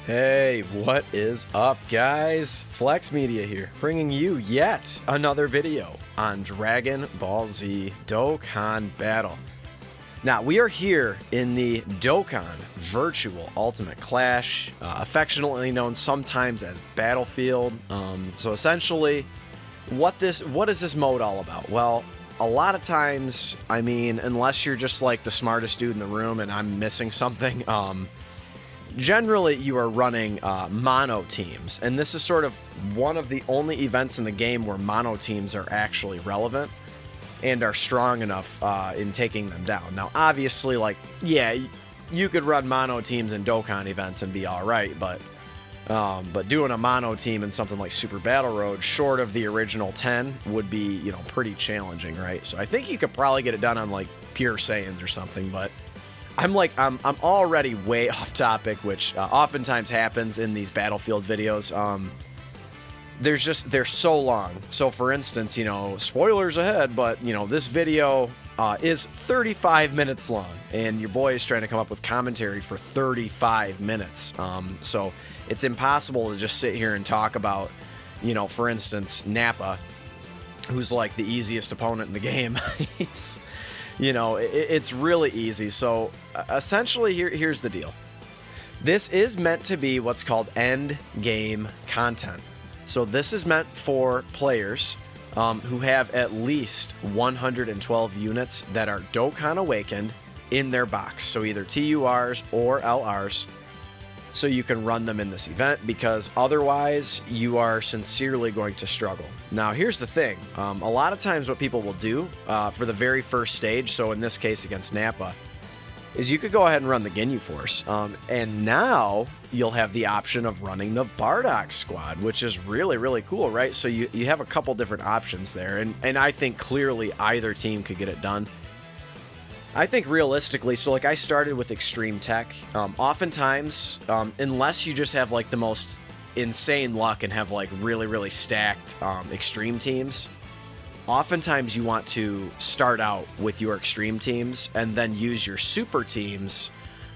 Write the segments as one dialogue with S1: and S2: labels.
S1: Hey, what is up, guys? Flex Media here, bringing you yet another video on Dragon Ball Z Dokkan Battle. Now, we are here in the Dokkan Virtual Ultimate Clash, affectionately known sometimes as Battlefield. So essentially, what is this mode all about? Well, a lot of times, I mean, unless you're just like the smartest dude in the room and I'm missing something, generally, you are running mono teams, and this is sort of one of the only events in the game where mono teams are actually relevant and are strong enough in taking them down. Now, obviously, like, yeah, you could run mono teams in Dokkan events and be all right, but doing a mono team in something like Super Battle Road, short of the original 10, would be, you know, pretty challenging, right? So I think you could probably get it done on like Pure Saiyans or something, but I'm already way off topic, which oftentimes happens in these Battlefield videos. They're so long. So for instance, you know, spoilers ahead, but you know, this video is 35 minutes long, and your boy is trying to come up with commentary for 35 minutes. So it's impossible to just sit here and talk about, you know, for instance, Nappa, who's like the easiest opponent in the game. You know, it's really easy. So essentially, here's the deal. This is meant to be what's called end game content. So this is meant for players who have at least 112 units that are Dokkan Awakened in their box. So either TURs or LRs. So you can run them in this event, because otherwise you are sincerely going to struggle. Now, here's the thing. A lot of times what people will do for the very first stage, so in this case against Nappa, is you could go ahead and run the Ginyu Force. And now you'll have the option of running the Bardock squad, which is really, really cool, right? So you have a couple different options there. And I think clearly either team could get it done. I think realistically, so like I started with Extreme Tech. Oftentimes, unless you just have like the most insane luck and have like really, really stacked extreme teams, oftentimes you want to start out with your extreme teams and then use your super teams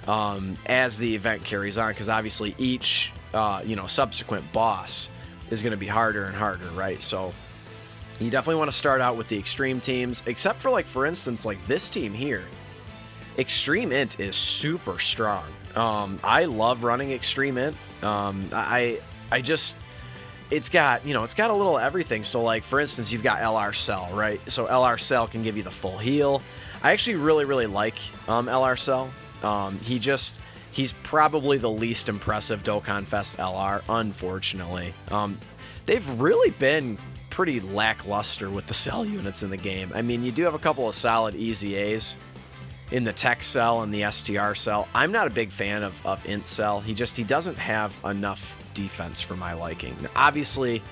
S1: as the event carries on, because obviously each you know, subsequent boss is going to be harder and harder, right? So you definitely want to start out with the extreme teams, except for like, for instance, like this team here. Extreme Int is super strong. I love running Extreme Int. I just, it's got, you know, it's got a little everything. So like, for instance, you've got LR Cell, right? So LR Cell can give you the full heal. I actually really, really like LR Cell. He's probably the least impressive Dokkan Fest LR, unfortunately. They've really been pretty lackluster with the cell units in the game. I mean, you do have a couple of solid EZAs in the Tech Cell and the STR Cell. I'm not a big fan of Int Cell. He doesn't have enough defense for my liking. Now, obviously,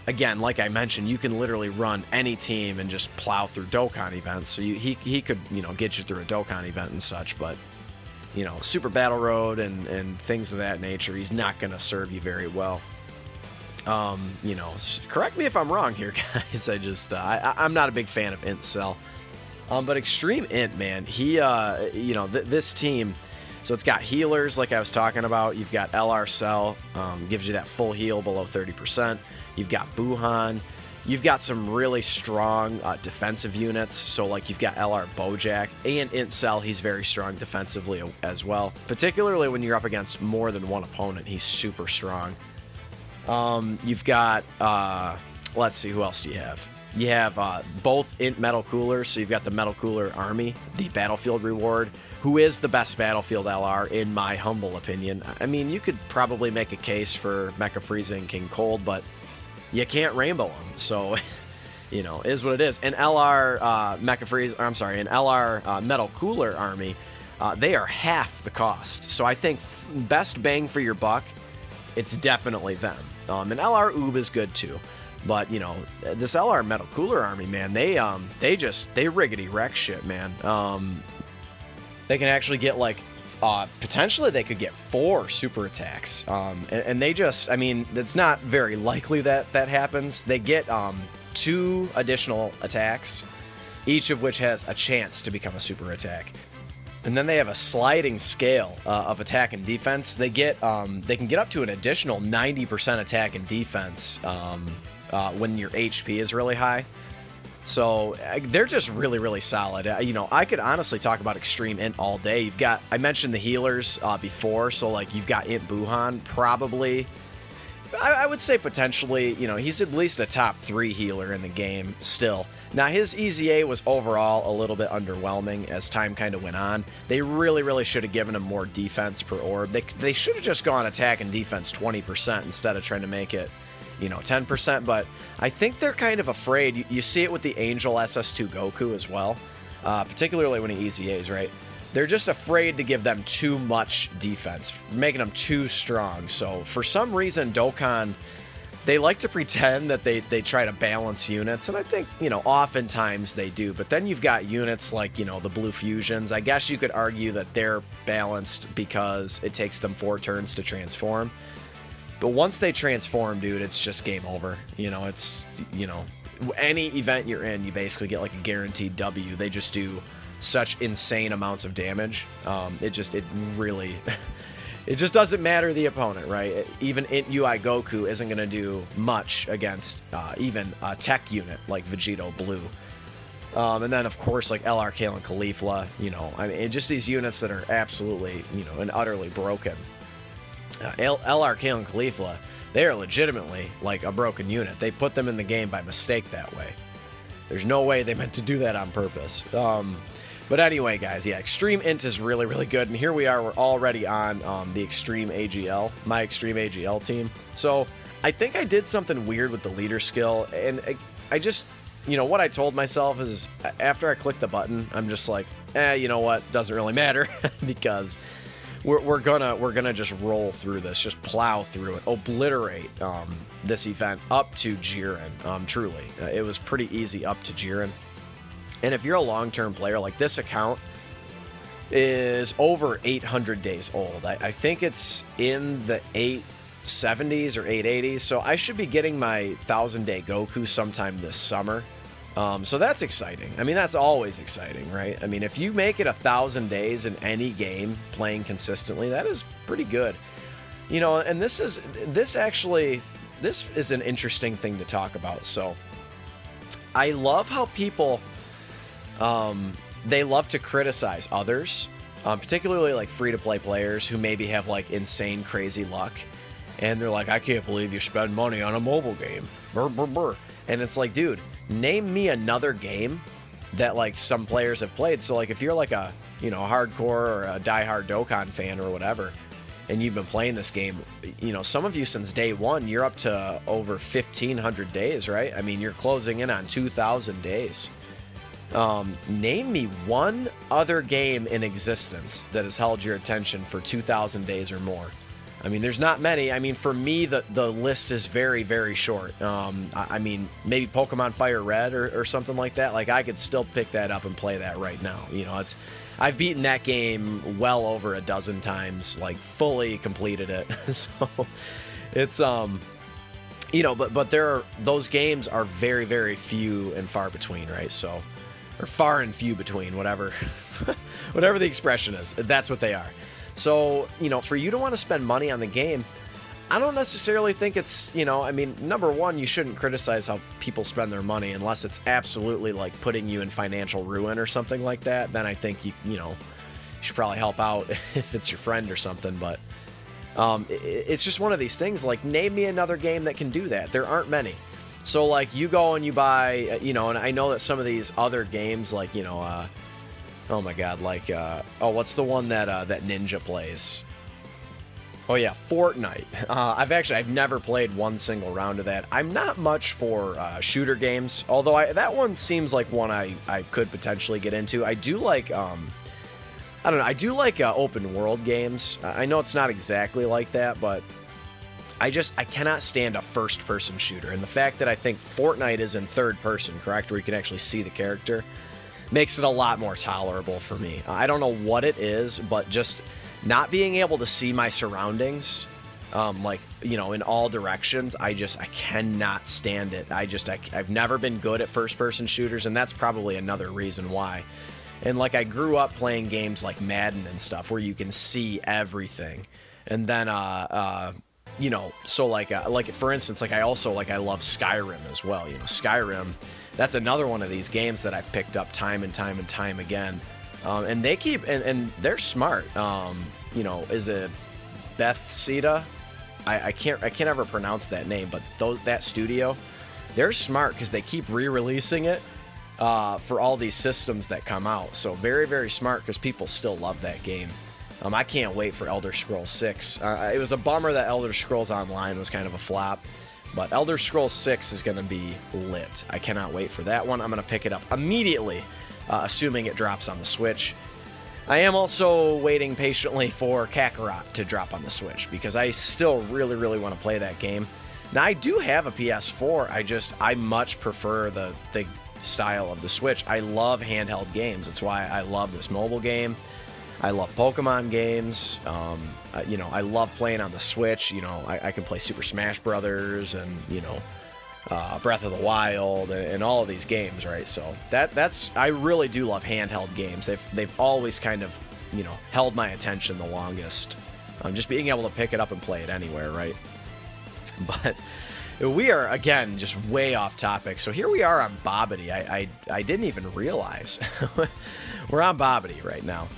S1: again, like I mentioned, you can literally run any team and just plow through Dokkan events. So he could, you know, get you through a Dokkan event and such, but you know, Super Battle Road and things of that nature, he's not going to serve you very well. You know, correct me if I'm wrong here, guys. I'm not a big fan of Int Cell. But Extreme Int, man, he, you know, this team, so it's got healers like I was talking about. You've got LR Cell, gives you that full heal below 30%. You've got Buhan. You've got some really strong defensive units. So like you've got LR Bojack and Int Cell. He's very strong defensively as well. Particularly when you're up against more than one opponent, he's super strong. You've got, let's see, who else do you have? You have both Int Metal Coolers, so you've got the Metal Cooler Army, the Battlefield reward, who is the best Battlefield LR, in my humble opinion. I mean, you could probably make a case for Mecha Frieza and King Cold, but you can't rainbow them, so, you know, is what it is. And LR Mecha Frieza, I'm sorry, an LR Metal Cooler Army, they are half the cost. So I think best bang for your buck, it's definitely them. And LR Oob is good too. But, you know, this LR Metal Cooler Army, man, they riggedy wreck shit, man. They can actually get, like, potentially they could get 4 super attacks. And they just, I mean, it's not very likely that that happens. They get 2 additional attacks, each of which has a chance to become a super attack. And then they have a sliding scale of attack and defense. They can get up to an additional 90% attack and defense when your HP is really high. So they're just really, really solid. I could honestly talk about Extreme Int all day. I mentioned the healers before, so like you've got Int Buhan, probably. I would say potentially, he's at least a top 3 healer in the game still. Now, his EZA was overall a little bit underwhelming as time kind of went on. They really, really should have given him more defense per orb. They should have just gone attack and defense 20% instead of trying to make it, 10%. But I think they're kind of afraid. You see it with the Angel SS2 Goku as well, particularly when he EZAs, right? They're just afraid to give them too much defense, making them too strong. So for some reason, Dokkan, they like to pretend that they try to balance units, and I think, oftentimes they do. But then you've got units like, the Blue Fusions. I guess you could argue that they're balanced because it takes them 4 turns to transform. But once they transform, dude, it's just game over. Any event you're in, you basically get like a guaranteed W. They just do such insane amounts of damage. It just doesn't matter the opponent, right? Even Int UI Goku isn't going to do much against even a tech unit like Vegito Blue. And then, of course, like LR Kale and Caulifla, just these units that are absolutely, and utterly broken. LR Kale and Caulifla, they are legitimately like a broken unit. They put them in the game by mistake that way. There's no way they meant to do that on purpose. But anyway, guys, yeah, Extreme Int is really, really good. And here we are, we're already on the Extreme AGL, my Extreme AGL team. So I think I did something weird with the leader skill. And I just, what I told myself is after I click the button, I'm just like, you know what, doesn't really matter because we're gonna just roll through this, just plow through it, obliterate this event up to Jiren. Truly, it was pretty easy up to Jiren. And if you're a long-term player, like this account is over 800 days old. I think it's in the 870s or 880s. So I should be getting my 1,000-day Goku sometime this summer. So that's exciting. I mean, that's always exciting, right? I mean, if you make it 1,000 days in any game playing consistently, that is pretty good. And this is an interesting thing to talk about. So I love how people... they love to criticize others, particularly like free-to-play players who maybe have like insane, crazy luck. And they're like, I can't believe you spend money on a mobile game. Brr, brr, brr. And it's like, dude, name me another game that like some players have played. So like if you're like a, hardcore or a diehard Dokkan fan or whatever, and you've been playing this game, some of you since day one, you're up to over 1,500 days, right? I mean, you're closing in on 2,000 days. Name me one other game in existence that has held your attention for 2,000 days or more. I mean, there's not many. I mean, for me, the list is very, very short. I mean, maybe Pokemon Fire Red or something like that. Like, I could still pick that up and play that right now. I've beaten that game well over a dozen times, like, fully completed it. So, it's, but those games are very, very few and far between, right? So, or far and few between, whatever the expression is. That's what they are. So, for you to want to spend money on the game, I don't necessarily think it's, I mean, number one, you shouldn't criticize how people spend their money unless it's absolutely like putting you in financial ruin or something like that. Then I think you should probably help out if it's your friend or something. But it's just one of these things. Like, name me another game that can do that. There aren't many. So, like, you go and you buy, and I know that some of these other games, like, oh my god, like, what's the one that Ninja plays? Oh yeah, Fortnite. I've never played one single round of that. I'm not much for shooter games, although that one seems like one I could potentially get into. I do like, I don't know, I do like open world games. I know it's not exactly like that, but I cannot stand a first-person shooter. And the fact that I think Fortnite is in third person, correct, where you can actually see the character, makes it a lot more tolerable for me. I don't know what it is, but just not being able to see my surroundings, in all directions, I cannot stand it. I've never been good at first-person shooters, and that's probably another reason why. And like I grew up playing games like Madden and stuff where you can see everything. And then you know, so like for instance, like I love Skyrim as well. You know, Skyrim, that's another one of these games that I've picked up time and time again. And they keep and they're smart. You know, is it Bethesda? I can't ever pronounce that name, but that studio, they're smart because they keep re-releasing it for all these systems that come out. So very, very smart because people still love that game. I can't wait for Elder Scrolls 6. It was a bummer that Elder Scrolls Online was kind of a flop, but Elder Scrolls 6 is going to be lit. I cannot wait for that one. I'm going to pick it up immediately, assuming it drops on the Switch. I am also waiting patiently for Kakarot to drop on the Switch because I still really, really want to play that game. Now, I do have a PS4. I much prefer the style of the Switch. I love handheld games. That's why I love this mobile game. I love Pokemon games. You know, I love playing on the Switch. You know, I can play Super Smash Brothers and, you know, Breath of the Wild and all of these games, right? So that's I really do love handheld games. They've always kind of, you know, held my attention the longest. Just being able to pick it up and play it anywhere, right? But we are, again, just way off topic. So here we are on Bobbity. I didn't even realize. We're on Bobbity right now.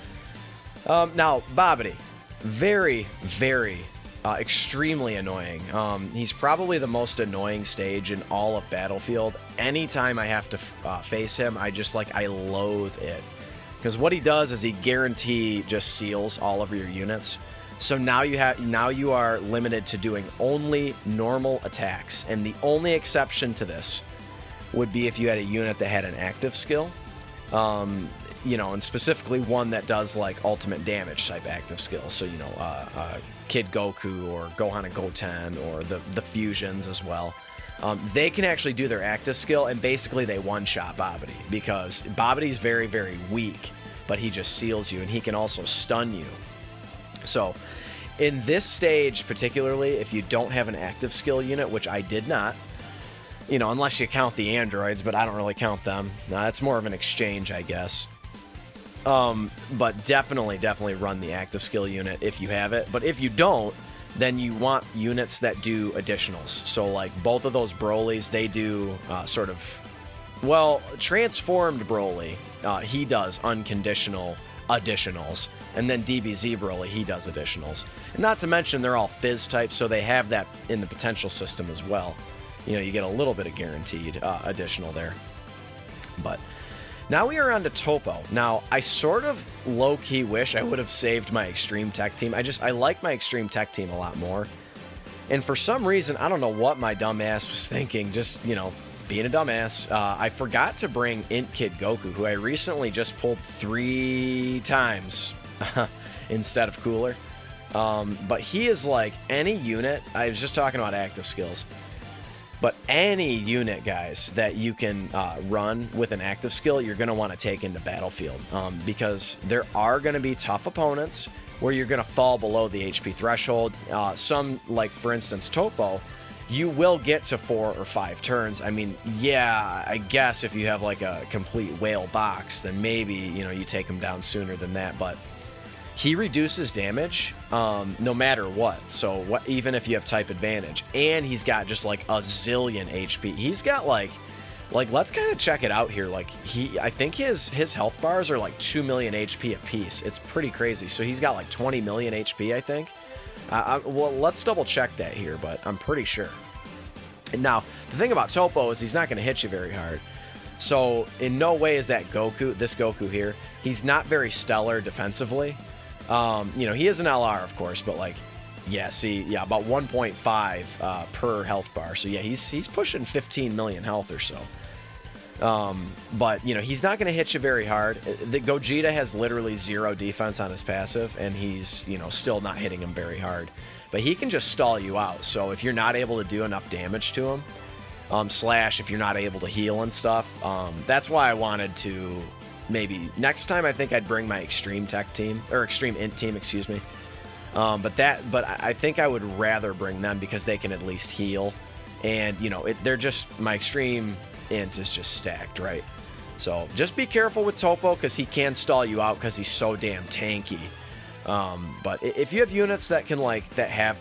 S1: Now, Bobbity, very, very, extremely annoying. He's probably the most annoying stage in all of Battlefield. Anytime I have to face him, I loathe it. Because what he does is he guarantee just seals all of your units. So now you are limited to doing only normal attacks. And the only exception to this would be if you had a unit that had an active skill. You know, and specifically one that does like ultimate damage type active skills. So, you know, Kid Goku or Gohan and Goten or the fusions as well. They can actually do their active skill and basically they one-shot Bobbity because Bobbity's very, very weak, but he just seals you and he can also stun you. So in this stage particularly, if you don't have an active skill unit, which I did not, you know, unless you count the androids, but I don't really count them. That's more of an exchange, I guess. But definitely run the active skill unit if you have it. But if you don't, then you want units that do additionals. So like both of those Brolys, they do sort of, well, transformed Broly, he does unconditional additionals. And then DBZ Broly, he does additionals. And not to mention they're all Fizz types, so they have that in the potential system as well. You know, you get a little bit of guaranteed additional there. But now we are on to Topo. Now, I sort of low-key wish I would have saved my Extreme Tech Team. I like my Extreme Tech Team a lot more. And for some reason, I don't know what my dumbass was thinking, just, you know, being a dumbass. I forgot to bring Int Kid Goku, who I recently just pulled 3 times instead of Cooler. But he is like any unit. I was just talking about active skills. But any unit, guys, that you can run with an active skill, you're going to want to take into Battlefield. Because there are going to be tough opponents where you're going to fall below the HP threshold. Some, like, for instance, Topo, you will get to 4 or 5 turns. I mean, yeah, I guess if you have, like, a complete whale box, then maybe, you know, you take him down sooner than that. But he reduces damage no matter what. So even if you have type advantage, and he's got just like a zillion HP. He's got like let's kind of check it out here. Like I think his health bars are like 2 million HP a piece. It's pretty crazy. So he's got like 20 million HP, I think. Well, let's double check that here, but I'm pretty sure. And now the thing about Topo is he's not going to hit you very hard. So in no way is that this Goku here. He's not very stellar defensively. You know, he is an LR, of course, but like, yeah, see, yeah, about 1.5 per health bar. So yeah, he's pushing 15 million health or so. But you know, he's not going to hit you very hard. The Gogeta has literally 0 defense on his passive, and he's, you know, still not hitting him very hard. But he can just stall you out. So if you're not able to do enough damage to him, slash if you're not able to heal and stuff, that's why I wanted to. Maybe next time I think I'd bring my Extreme Tech Team, or Extreme Int Team, excuse me. But I think I would rather bring them because they can at least heal. And, you know, they're just, my Extreme Int is just stacked, right? So just be careful with Topo, because he can stall you out because he's so damn tanky. But if you have units that can have,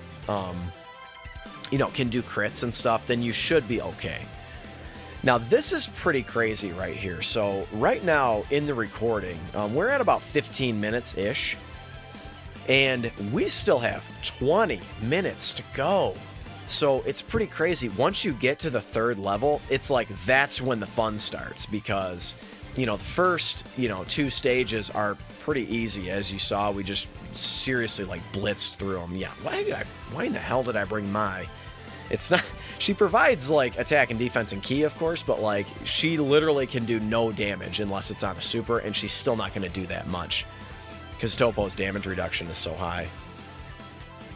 S1: you know, can do crits and stuff, then you should be okay. Now, this is pretty crazy right here. So right now in the recording, we're at about 15 minutes-ish, and we still have 20 minutes to go. So it's pretty crazy. Once you get to the 3rd level, it's like that's when the fun starts, because, you know, the first, you know, 2 stages are pretty easy. As you saw, we just seriously like blitzed through them. Yeah, why in the hell did I bring Mai? It's not, she provides like attack and defense and key, of course, but like she literally can do no damage unless it's on a super, and she's still not going to do that much because Topo's damage reduction is so high.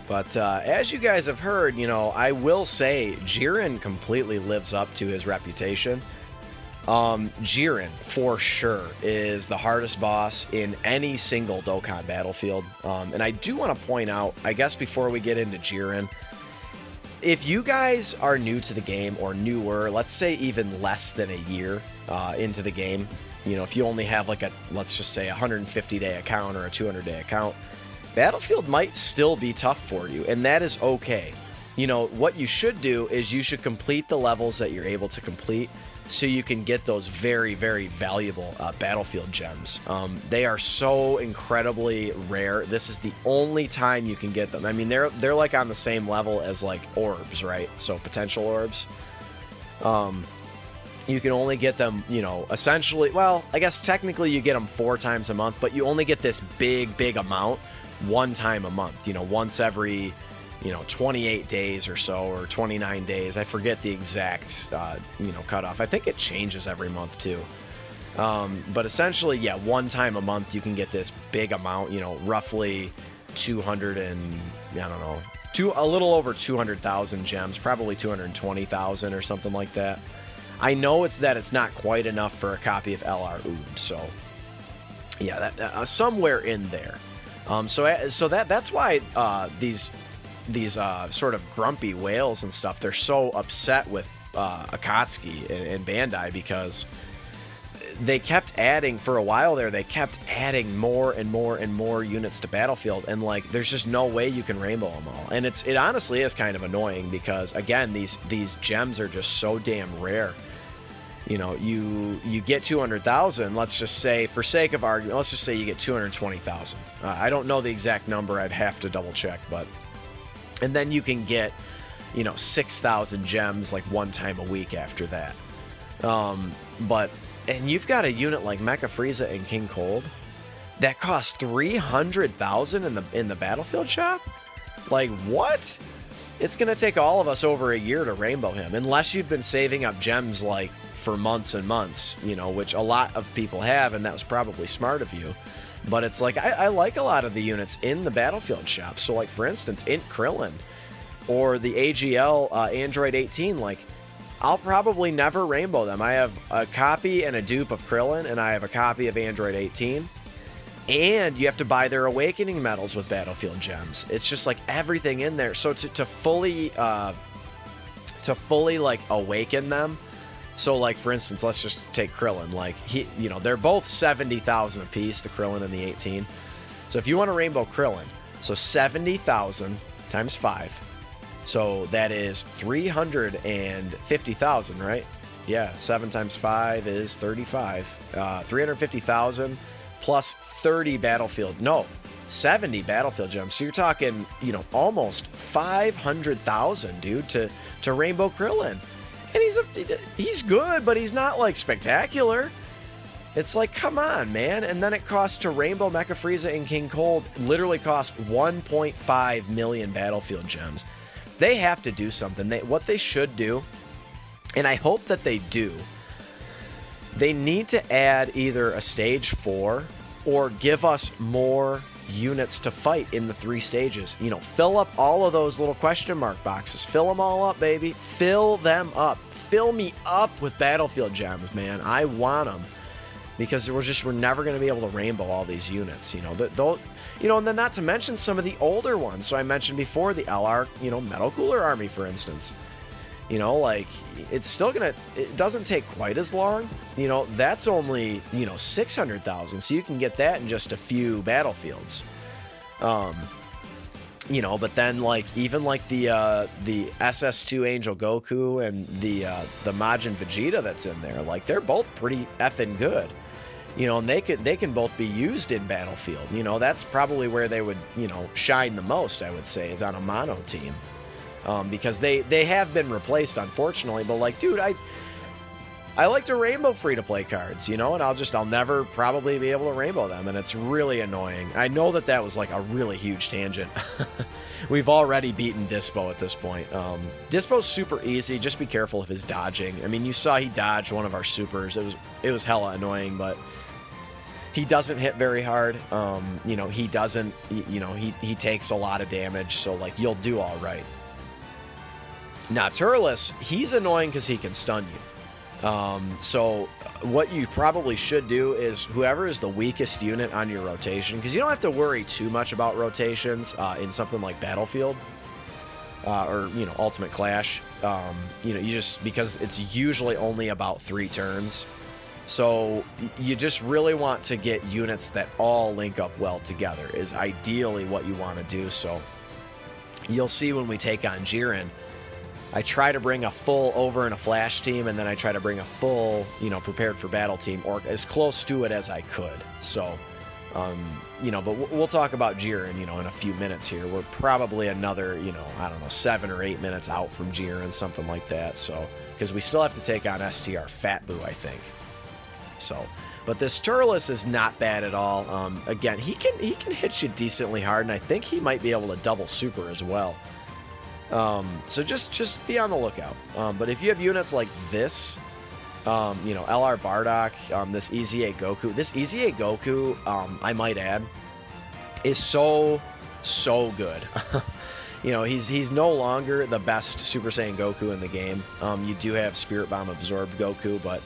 S1: But as you guys have heard, you know, I will say Jiren completely lives up to his reputation. Jiren, for sure, is the hardest boss in any single Dokkan battlefield. And I do want to point out, I guess before we get into Jiren, if you guys are new to the game, or newer, let's say even less than a year into the game, you know, if you only have like a, let's just say 150-day account or a 200-day account, Battlefield might still be tough for you, and that is okay. You know, what you should do is you should complete the levels that you're able to complete so you can get those very, very valuable Battlefield gems. They are so incredibly rare. This is the only time you can get them. I mean, they're like on the same level as like orbs, right? So potential orbs. You can only get them, you know, essentially, well, I guess technically you get them 4 times a month, but you only get this big amount 1 time a month, you know, once every, you know, 28 days or so, or 29 days. I forget the exact, you know, cutoff. I think it changes every month too. But essentially, yeah, 1 time a month you can get this big amount, you know, roughly 200 and, I don't know, a little over 200,000 gems, probably 220,000 or something like that. I know it's not quite enough for a copy of LR Oob, so yeah, that somewhere in there. So that's why these sort of grumpy whales and stuff, they're so upset with Akatsuki and Bandai, because they kept adding, for a while there, they kept adding more and more and more units to Battlefield, and like there's just no way you can rainbow them all. And it honestly is kind of annoying, because again, these gems are just so damn rare. You know, you get 200,000, let's just say, for sake of argument, let's just say you get 220,000. I don't know the exact number, I'd have to double check, but, and then you can get, you know, 6,000 gems like 1 time a week after that. And you've got a unit like Mecha Frieza and King Cold that costs 300,000 in the Battlefield shop? Like, what? It's gonna take all of us over a year to rainbow him, unless you've been saving up gems like for months and months, you know, which a lot of people have, and that was probably smart of you. But it's like, I like a lot of the units in the Battlefield shop. So like, for instance, Int Krillin or the AGL Android 18, like, I'll probably never rainbow them. I have a copy and a dupe of Krillin, and I have a copy of Android 18. And you have to buy their Awakening medals with Battlefield gems. It's just like everything in there. So to fully like awaken them, so like, for instance, let's just take Krillin. Like, you know, they're both 70,000 apiece, the Krillin and the 18. So if you want to rainbow Krillin, so 70,000 times 5. So that is 350,000, right? Yeah, 7 times 5 is 35. 350,000 plus 30 Battlefield. No, 70 Battlefield gems. So you're talking, you know, almost 500,000, dude, to rainbow Krillin. And he's good, but he's not like spectacular. It's like, come on, man. And then it costs to rainbow Mecha Frieza and King Cold, literally cost 1.5 million Battlefield gems. They have to do something. What they should do, and I hope that they do, they need to add either a stage 4 or give us more units to fight in the 3 stages. You know, fill up all of those little question mark boxes. Fill them all up, baby. Fill them up. Fill me up with Battlefield gems, man. I want them, because we're never going to be able to rainbow all these units. You know, you know, and then not to mention some of the older ones. So I mentioned before the LR, you know, Metal Cooler Army, for instance. You know, like, it's still gonna, it doesn't take quite as long. You know, that's only, you know, 600,000, so you can get that in just a few battlefields. You know, but then, like, even like the SS2 Angel Goku and the Majin Vegeta that's in there, like, they're both pretty effing good. You know, and they can both be used in Battlefield. You know, that's probably where they would, you know, shine the most, I would say, is on a mono team. Because they have been replaced, unfortunately. But, like, dude, I like to rainbow free-to-play cards, you know, and I'll never probably be able to rainbow them, and it's really annoying. I know that was, like, a really huge tangent. We've already beaten Dispo at this point. Dispo's super easy. Just be careful of his dodging. I mean, you saw he dodged one of our supers. It was hella annoying, but he doesn't hit very hard. You know, he doesn't, you know, he takes a lot of damage, so, like, you'll do all right. Now, Turles, he's annoying because he can stun you. So what you probably should do is whoever is the weakest unit on your rotation, because you don't have to worry too much about rotations in something like Battlefield or, you know, Ultimate Clash. You know, you just, because it's usually only about 3 turns. So you just really want to get units that all link up well together is ideally what you want to do. So you'll see when we take on Jiren, I try to bring a full over and a flash team, and then I try to bring a full, you know, prepared for battle team, or as close to it as I could. So, you know, but we'll talk about Jiren, you know, in a few minutes here. We're probably another, you know, I don't know, 7 or 8 minutes out from Jiren, something like that. So, because we still have to take on STR Fat Boo, I think. So, but this Turles is not bad at all. Again, he can hit you decently hard, and I think he might be able to double super as well. So just be on the lookout. But if you have units like this, you know, LR Bardock, this EZA Goku, I might add, is so good. You know, he's no longer the best Super Saiyan Goku in the game. You do have Spirit Bomb absorbed Goku, but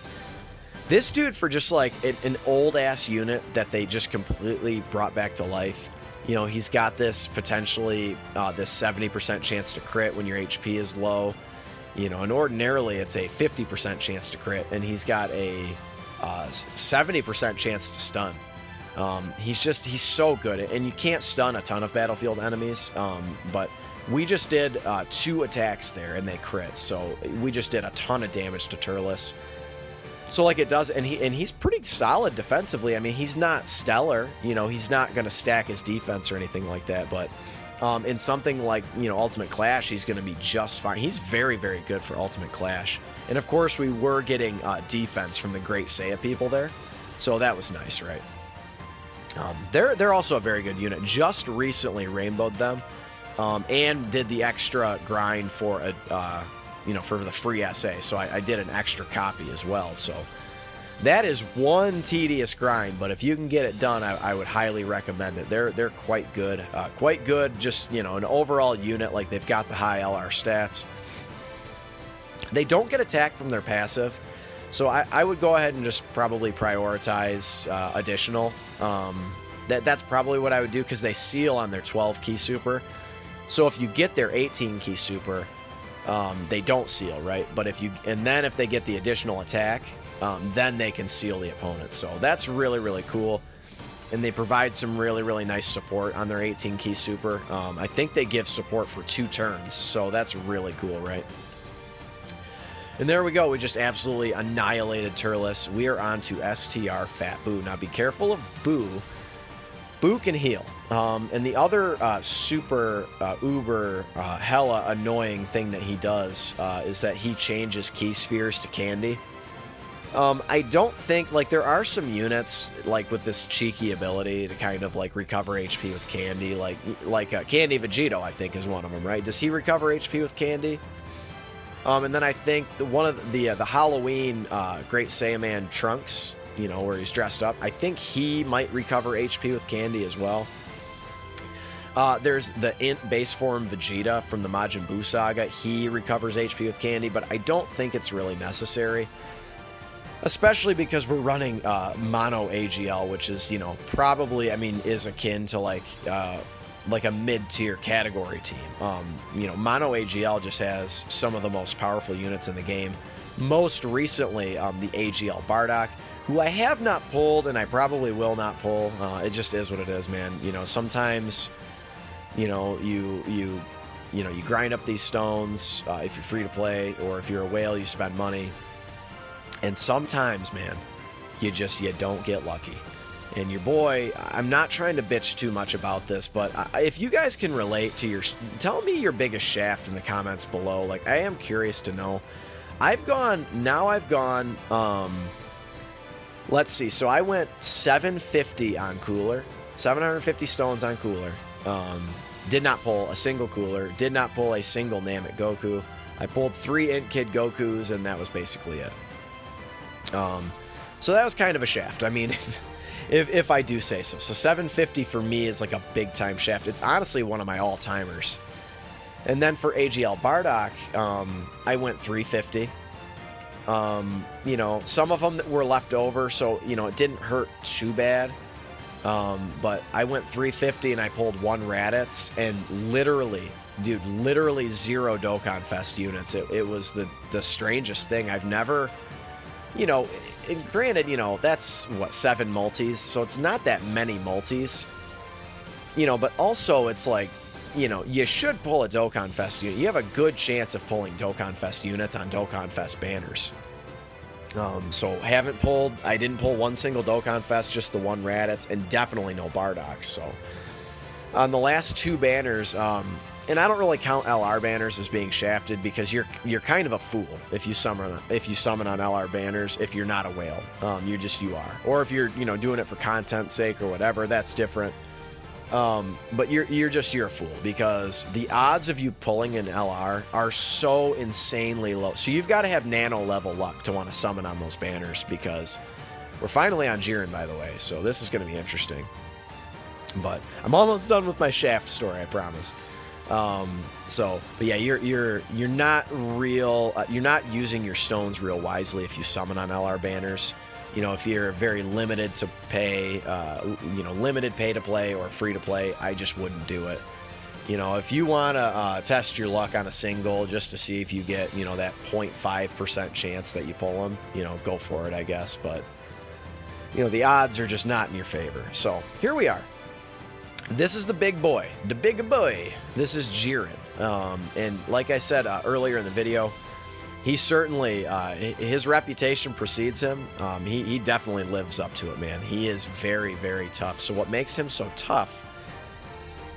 S1: this dude, for just like an old ass unit that they just completely brought back to life. You know, he's got this potentially this 70% chance to crit when your HP is low. You know, and ordinarily it's a 50% chance to crit, and he's got a 70% chance to stun. He's so good, and you can't stun a ton of Battlefield enemies, but we just did 2 attacks there, and they crit, so we just did a ton of damage to Turles. So, like, it does, and he's pretty solid defensively. I mean, he's not stellar, you know, he's not going to stack his defense or anything like that, but in something like, you know, Ultimate Clash, he's going to be just fine. He's very, very good for Ultimate Clash. And, of course, we were getting defense from the Great Saiya people there, so that was nice, right? They're also a very good unit. Just recently rainbowed them, and did the extra grind for a... you know, for the free SA, so I did an extra copy as well. So that is one tedious grind, but if you can get it done, I would highly recommend it. They're quite good, just, you know, an overall unit. Like, they've got the high LR stats. They don't get attacked from their passive, so I would go ahead and just probably prioritize additional. That's probably what I would do, because they seal on their 12 key super. So if you get their 18 key super, they don't seal, right? But if they get the additional attack, then they can seal the opponent. So that's really, really cool. And they provide some really, really nice support on their 18 key super. I think they give support for 2 turns, so that's really cool, right? And there we go. We just absolutely annihilated Turles. We are on to STR Fat Boo. Now be careful of Boo. Boo can heal. And the other super uber hella annoying thing that he does is that he changes key spheres to candy. I don't think, like, there are some units like with this cheeky ability to kind of like recover HP with candy, like Candy Vegito, I think, is one of them, right? Does he recover HP with candy? And then I think one of the Halloween Great Saiyaman Trunks, you know, where he's dressed up, I think he might recover HP with candy as well. There's the Int base form Vegeta from the Majin Buu saga. He recovers HP with candy, but I don't think it's really necessary. Especially because we're running mono AGL, which is, you know, probably, I mean, is akin to, like, like a mid-tier category team. You know, Mono AGL just has some of the most powerful units in the game. Most recently, the AGL Bardock, who I have not pulled and I probably will not pull. It just is what it is, man. You know, sometimes, you know, you grind up these stones if you're free to play, or if you're a whale, you spend money. And sometimes, man, you don't get lucky. And your boy, I'm not trying to bitch too much about this, but if you guys can relate to tell me your biggest shaft in the comments below. Like, I am curious to know. I've gone, let's see. So I went 750 on cooler, 750 stones on cooler. Did not pull a single cooler, did not pull a single Namek Goku. I pulled 3 Int Kid Gokus, and that was basically it. So that was kind of a shaft. I mean, if I do say so. So 750 for me is like a big time shaft. It's honestly one of my all-timers. And then for AGL Bardock, I went 350. You know, some of them that were left over, so, you know, it didn't hurt too bad. But I went 350 and I pulled 1 Raditz, and literally, dude, literally 0 Dokkan Fest units. It was the strangest thing. I've never, you know, and granted, you know, that's, what, 7 multis, so it's not that many multis, you know, but also it's like, you know, you should pull a Dokkan Fest unit. You have a good chance of pulling Dokkan Fest units on Dokkan Fest banners. So I didn't pull 1 single Dokkan Fest, just the 1 Raditz, and definitely no Bardock. So on the last 2 banners, and I don't really count LR banners as being shafted, because you're kind of a fool if you summon on LR banners if you're not a whale. You are. Or if you're, you know, doing it for content's sake or whatever, that's different. But you're a fool, because the odds of you pulling an LR are so insanely low. So you've got to have nano level luck to want to summon on those banners, because we're finally on Jiren, by the way. So this is going to be interesting. But I'm almost done with my shaft story, I promise. But yeah, you're not you're not using your stones real wisely if you summon on LR banners. You know, if you're very limited to pay, you know, limited pay to play or free to play, I just wouldn't do it. You know, if you want to test your luck on a single just to see if you get, you know, that 0.5% chance that you pull them, you know, go for it, I guess. But, you know, the odds are just not in your favor. So here we are. This is the big boy, the big boy. This is Jiren. And like I said earlier in the video, he certainly, his reputation precedes him. He definitely lives up to it, man. He is very, very tough. So what makes him so tough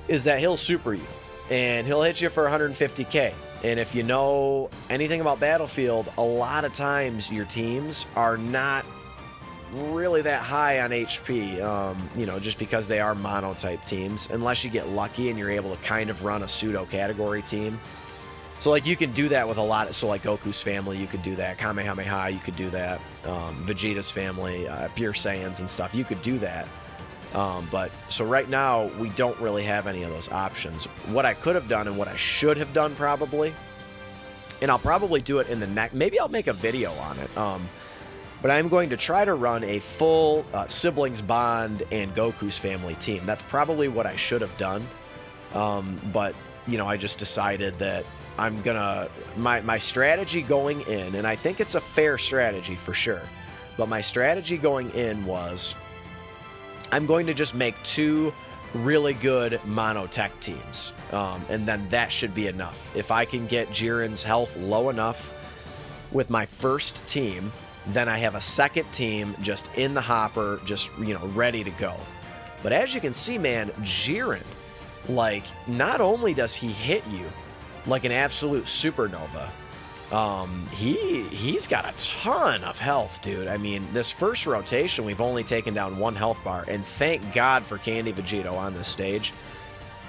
S1: is that he'll super you, and he'll hit you for 150k. And if you know anything about Battlefield, a lot of times your teams are not really that high on HP, you know, just because they are mono-type teams, unless you get lucky and you're able to kind of run a pseudo-category team. So, like, you can do that with a lot. So, like, Goku's family, you could do that. Kamehameha, you could do that. Vegeta's family, Pure Saiyans and stuff, you could do that. But, so right now, we don't really have any of those options. What I could have done and what I should have done probably, and I'll probably do it in the next, maybe I'll make a video on it. But I'm going to try to run a full Siblings Bond and Goku's family team. That's probably what I should have done. But, you know, I just decided that I'm gonna, my strategy going in, and I think it's a fair strategy for sure, but my strategy going in was, I'm going to just make 2 really good monotech teams, and then that should be enough. If I can get Jiren's health low enough with my first team, then I have a second team just in the hopper, just, you know, ready to go. But as you can see, man, Jiren, like, not only does he hit you like an absolute supernova, he's got a ton of health, dude. I mean, this first rotation, we've only taken down 1 health bar, and thank God for Candy Vegito on this stage,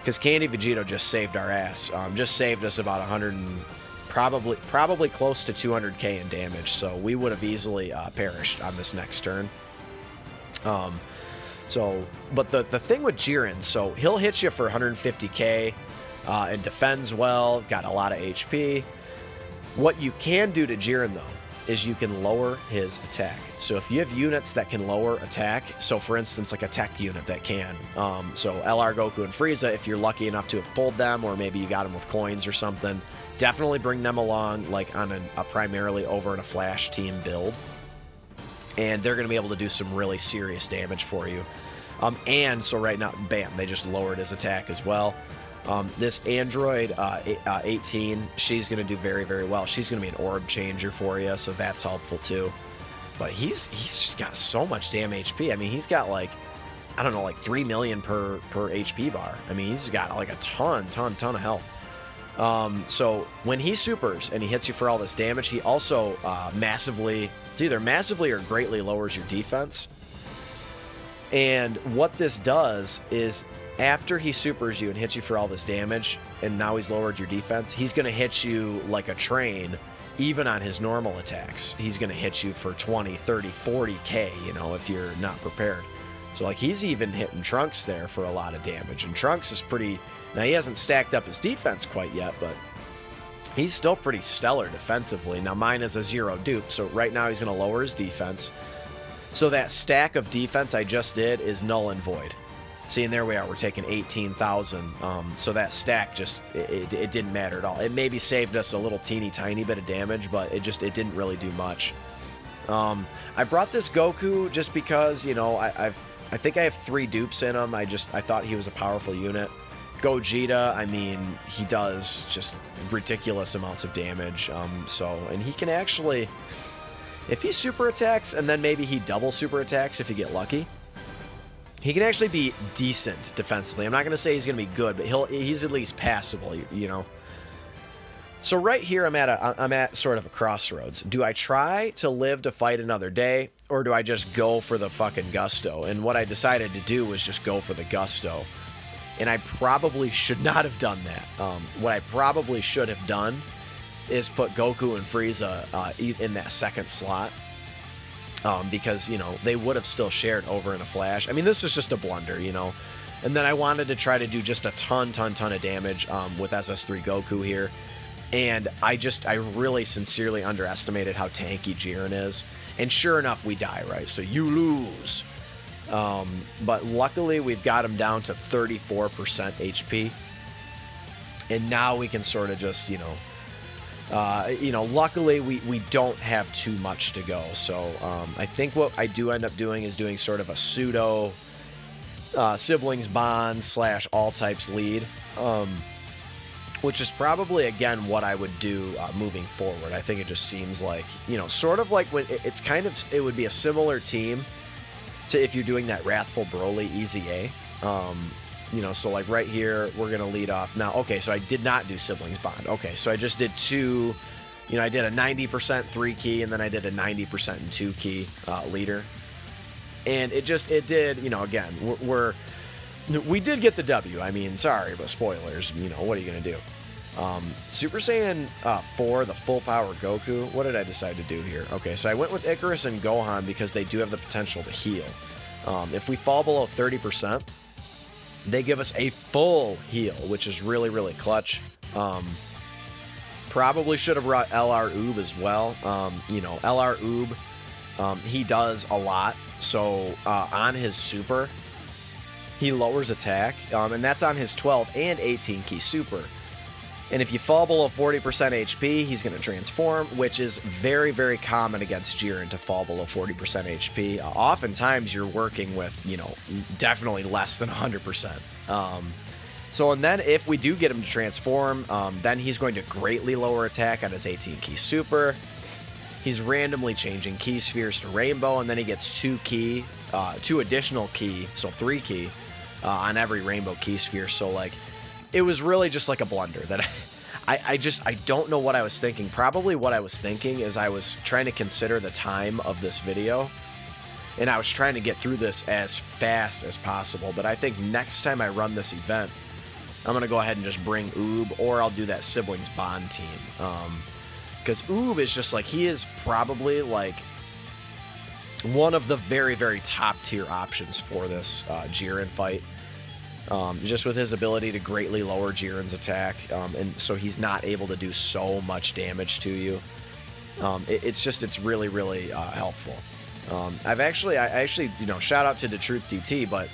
S1: because Candy Vegito just saved our ass. Just saved us about 100 and probably close to 200k in damage, so we would have easily perished on this next turn. But the thing with Jiren, so he'll hit you for 150k, and defends well, got a lot of HP. What you can do to Jiren, though, is you can lower his attack. So if you have units that can lower attack, so for instance, like a tech unit that can, so LR Goku and Frieza, if you're lucky enough to have pulled them, or maybe you got them with coins or something, definitely bring them along, like on a primarily over in a Flash team build. And they're going to be able to do some really serious damage for you. And so right now, bam, they just lowered his attack as well. This Android 18, she's going to do very, very well. She's going to be an orb changer for you, so that's helpful too. But he's just got so much damn HP. I mean, he's got like, I don't know, like 3 million per HP bar. I mean, he's got like a ton of health. So when he supers and he hits you for all this damage, he also it's either massively or greatly lowers your defense. And what this does is, after he supers you and hits you for all this damage, and now he's lowered your defense, he's going to hit you like a train, even on his normal attacks. He's going to hit you for 20, 30, 40k, you know, if you're not prepared. So, like, he's even hitting Trunks there for a lot of damage. And Trunks is pretty... Now, he hasn't stacked up his defense quite yet, but he's still pretty stellar defensively. Now, mine is a 0 dupe, so right now he's going to lower his defense. So that stack of defense I just did is null and void. See, and there we are. We're taking 18,000. So that stack just, it didn't matter at all. It maybe saved us a little teeny tiny bit of damage, but it didn't really do much. I brought this Goku just because, you know, I think I have 3 dupes in him. I thought he was a powerful unit. Gogeta, I mean, he does just ridiculous amounts of damage. And he can actually, if he super attacks and then maybe he double super attacks if you get lucky, he can actually be decent defensively. I'm not going to say he's going to be good, but he's at least passable, you know. So right here, I'm at sort of a crossroads. Do I try to live to fight another day, or do I just go for the fucking gusto? And what I decided to do was just go for the gusto. And I probably should not have done that. What I probably should have done is put Goku and Frieza in that second slot. Because, you know, they would have still shared over in a Flash. I mean, this was just a blunder, you know. And then I wanted to try to do just a ton of damage with SS3 Goku here. And I really sincerely underestimated how tanky Jiren is. And sure enough, we die, right? So you lose. But luckily, we've got him down to 34% HP. And now we can sort of just, you know, luckily we don't have too much to go. So I think what I do end up doing is doing sort of a pseudo siblings bond / all types lead, which is probably, again, what I would do moving forward. I think it just seems like, you know, sort of like when it would be a similar team to if you're doing that Wrathful Broly Easy A. You know, so like right here, we're going to lead off. Now, okay, so I did not do Siblings Bond. Okay, so I just did 2, you know, I did a 90% 3 key, and then I did a 90% and 2 key leader. And it did, you know, again, we did get the W. I mean, sorry, but spoilers, you know, what are you going to do? Super Saiyan 4, the full power Goku, what did I decide to do here? Okay, so I went with Icarus and Gohan because they do have the potential to heal. If we fall below 30%, they give us a full heal, which is really, really clutch. Probably should have brought LR Oob as well. You know, LR Oob, he does a lot. So on his super, he lowers attack, and that's on his 12 and 18 key super. And if you fall below 40% HP, he's going to transform, which is very, very common against Jiren to fall below 40% HP. Oftentimes, you're working with, you know, definitely less than 100%. So, and then if we do get him to transform, then he's going to greatly lower attack on his 18 key super. He's randomly changing key spheres to rainbow, and then he gets 2 additional key, so 3 key, on every rainbow key sphere. So, like, it was really just like a blunder that I don't know what I was thinking. Probably what I was thinking is I was trying to consider the time of this video, and I was trying to get through this as fast as possible. But I think next time I run this event, I'm going to go ahead and just bring Oob, or I'll do that Siblings Bond team. Because Oob is just like, he is probably like one of the very, very top tier options for this Jiren fight. Just with his ability to greatly lower Jiren's attack, and so he's not able to do so much damage to you. It's really, really helpful. I actually, you know, shout out to the Truth DT, but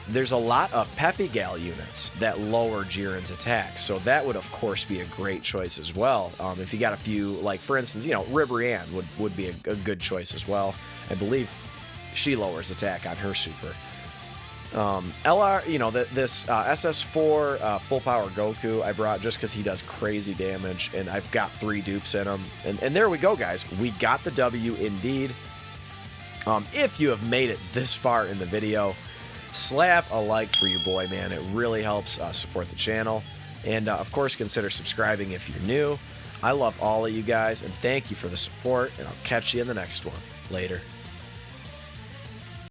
S1: there's a lot of Peppy Gal units that lower Jiren's attacks, so that would of course be a great choice as well. If you got a few, like for instance, you know, Ribrianne would be a good choice as well. I believe she lowers attack on her super. LR, you know, this SS4 full power Goku I brought just because he does crazy damage, and I've got 3 dupes in him. And there we go, guys. We got the W indeed. If you have made it this far in the video, slap a like for your boy, man. It really helps support the channel. And of course, consider subscribing if you're new. I love all of you guys, and thank you for the support, and I'll catch you in the next one. Later.